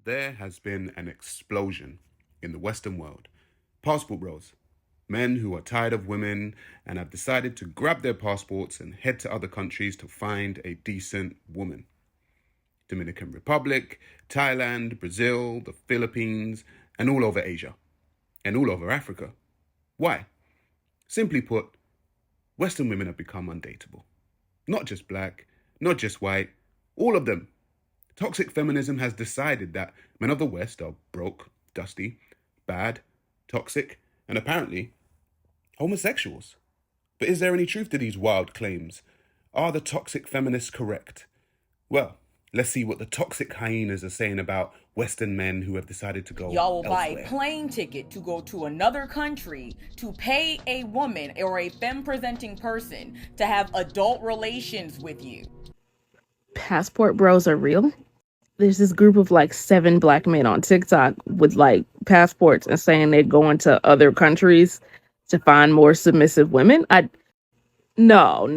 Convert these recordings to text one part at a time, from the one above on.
there has been an explosion in the Western world. Passport bros, men who are tired of women and have decided to grab their passports and head to other countries to find a decent woman. Dominican Republic, Thailand, Brazil, the Philippines, and all over Asia, and all over Africa. Why? Simply put, Western women have become undateable. Not just black, not just white, all of them. Toxic feminism has decided that men of the West are broke, dusty, bad, toxic, and apparently homosexuals. But is there any truth to these wild claims? Are the toxic feminists correct? Well, let's see what the toxic hyenas are saying about Western men who have decided to go Y'all will buy elsewhere. a plane ticket to go to another country to pay a woman or a femme-presenting person to have adult relations with you. Passport bros are real? There's this group of like 7 black men on TikTok with like passports and saying they're going to other countries to find more submissive women. No.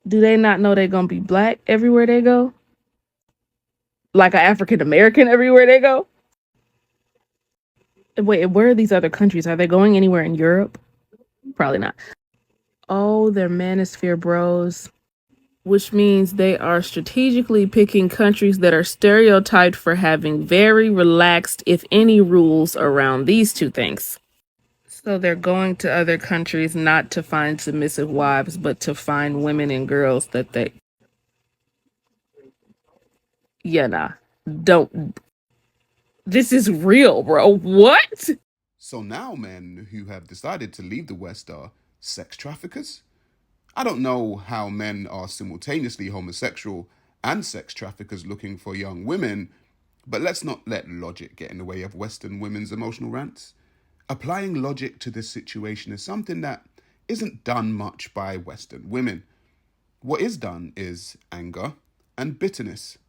Do they not know they're gonna be black everywhere they go? Like an African American everywhere they go? Wait, where are these other countries? Are they going anywhere in Europe? Probably not. Oh, they're manosphere bros, which means they are strategically picking countries that are stereotyped for having very relaxed, if any, rules around these two things. So they're going to other countries not to find submissive wives, but to find women and girls that they... Yeah, nah. Don't... This is real, bro. What? So now men who have decided to leave the West are sex traffickers? I don't know how men are simultaneously homosexual and sex traffickers looking for young women, but let's not let logic get in the way of Western women's emotional rants. Applying logic to this situation is something that isn't done much by Western women. What is done is anger and bitterness.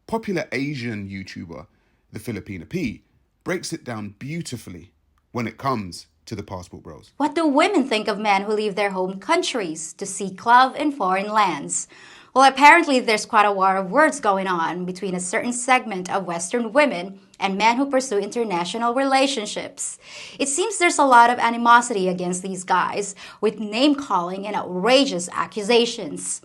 Popular Asian YouTuber, the Filipina P, breaks it down beautifully when it comes to the passport bros. What do women think of men who leave their home countries to seek love in foreign lands? Well, apparently there's quite a war of words going on between a certain segment of Western women and men who pursue international relationships. It seems there's a lot of animosity against these guys, with name-calling and outrageous accusations.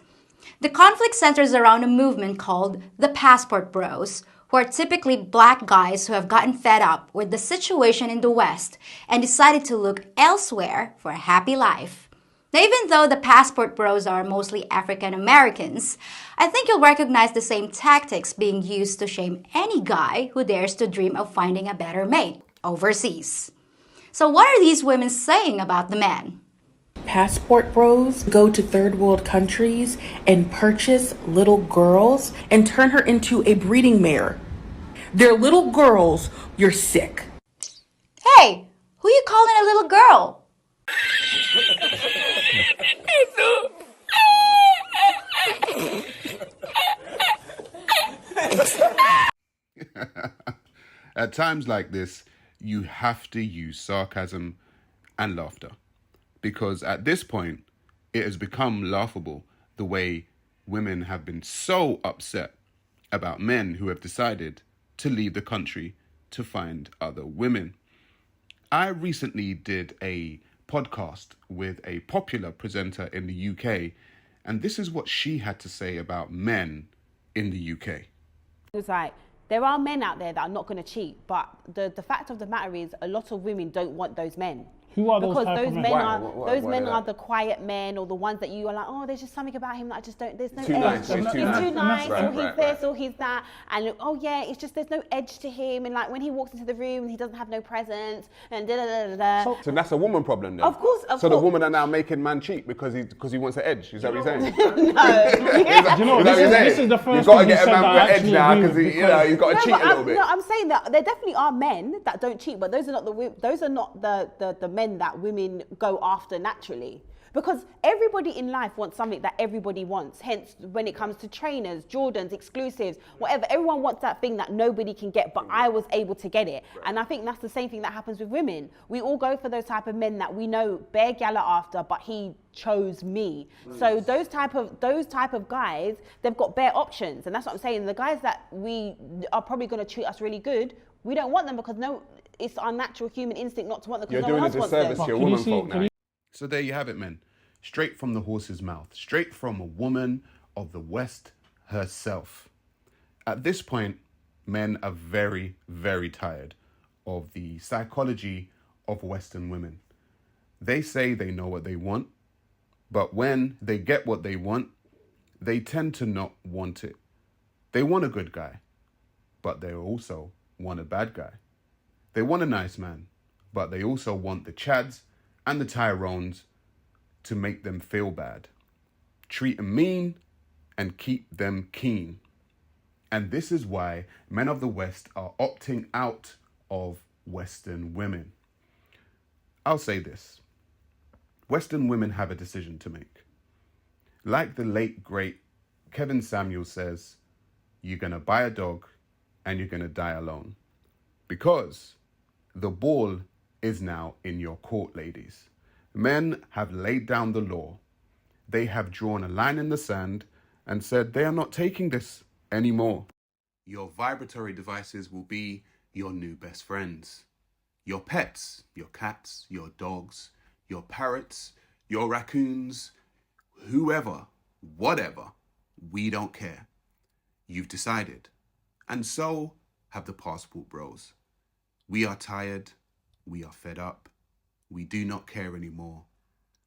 The conflict centers around a movement called the Passport Bros, who are typically black guys who have gotten fed up with the situation in the West and decided to look elsewhere for a happy life. Now, even though the Passport Bros are mostly African Americans, I think you'll recognize the same tactics being used to shame any guy who dares to dream of finding a better mate overseas. So what are these women saying about the men? Passport bros go to third world countries and purchase little girls and turn her into a breeding mare. They're little girls, you're sick. Hey, who you calling a little girl? At times like this, you have to use sarcasm and laughter. Because at this point, it has become laughable the way women have been so upset about men who have decided to leave the country to find other women. I recently did a podcast with a popular presenter in the UK, and this is what she had to say about men in the UK. It's like, there are men out there that are not going to cheat, but the fact of the matter is a lot of women don't want those men. Who are those because type those of men? men Why? are those men are the quiet men, or the ones that you are like, oh, there's just something about him that I just don't. There's no Too edge. nice, he's too nice. or he's Right. this, or he's that, and oh yeah, it's just there's no edge to him, and like when he walks into the room, he doesn't have no presence, and da da da da da. So that's a woman problem then? Of course. So the women are now making man cheat because he wants an edge. Is that what you're saying? Do you know, this is the first You've got to thing you get a said man that with I an edge actually now agree because with, he's got to cheat a little bit. No, I'm saying that there definitely are men that don't cheat, but those are not the men that women go after naturally. Because everybody in life wants something that everybody wants. Hence, when it comes to trainers, Jordans, exclusives, whatever, everyone wants that thing that nobody can get, but I was able to get it. And I think that's the same thing that happens with women. We all go for those type of men that we know bare gal are after, but he chose me. So those type of guys, they've got bare options. And that's what I'm saying. The guys that we are probably going to treat us really good, we don't want them because it's our natural human instinct not to want them because no one else wants them. You're doing a disservice to your woman folk now. So there you have it, men. Straight from the horse's mouth. Straight from a woman of the West herself. At this point, men are very, very tired of the psychology of Western women. They say they know what they want, but when they get what they want, they tend to not want it. They want a good guy, but they also want a bad guy. They want a nice man, but they also want the Chads and the Tyrones to make them feel bad. Treat them mean and keep them keen. And this is why men of the West are opting out of Western women. I'll say this. Western women have a decision to make. Like the late, great Kevin Samuel says, you're going to buy a dog and you're going to die alone. Because the ball is now in your court, ladies. Men have laid down the law. They have drawn a line in the sand and said they are not taking this anymore. Your vibratory devices will be your new best friends. Your pets, your cats, your dogs, your parrots, your raccoons, whoever, whatever, we don't care. You've decided. And so have the passport bros. We are tired. We are fed up. We do not care anymore.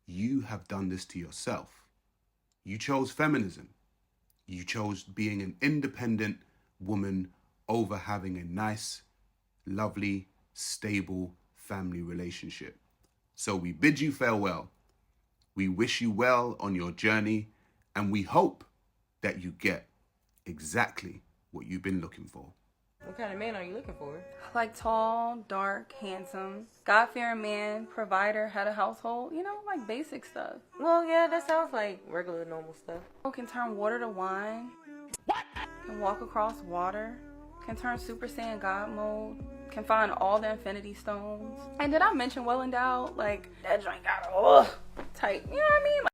You have done this to yourself. You chose feminism. You chose being an independent woman over having a nice, lovely, stable family relationship. So we bid you farewell. We wish you well on your journey, and we hope that you get exactly what you've been looking for. What kind of man are you looking for? Like tall, dark, handsome, God-fearing man, provider, head of household, like basic stuff. Well, yeah, that sounds like regular, normal stuff. Can turn water to wine. What? Can walk across water. Can turn Super Saiyan God mode. Can find all the infinity stones. And did I mention well endowed? Like, that joint got tight, you know what I mean?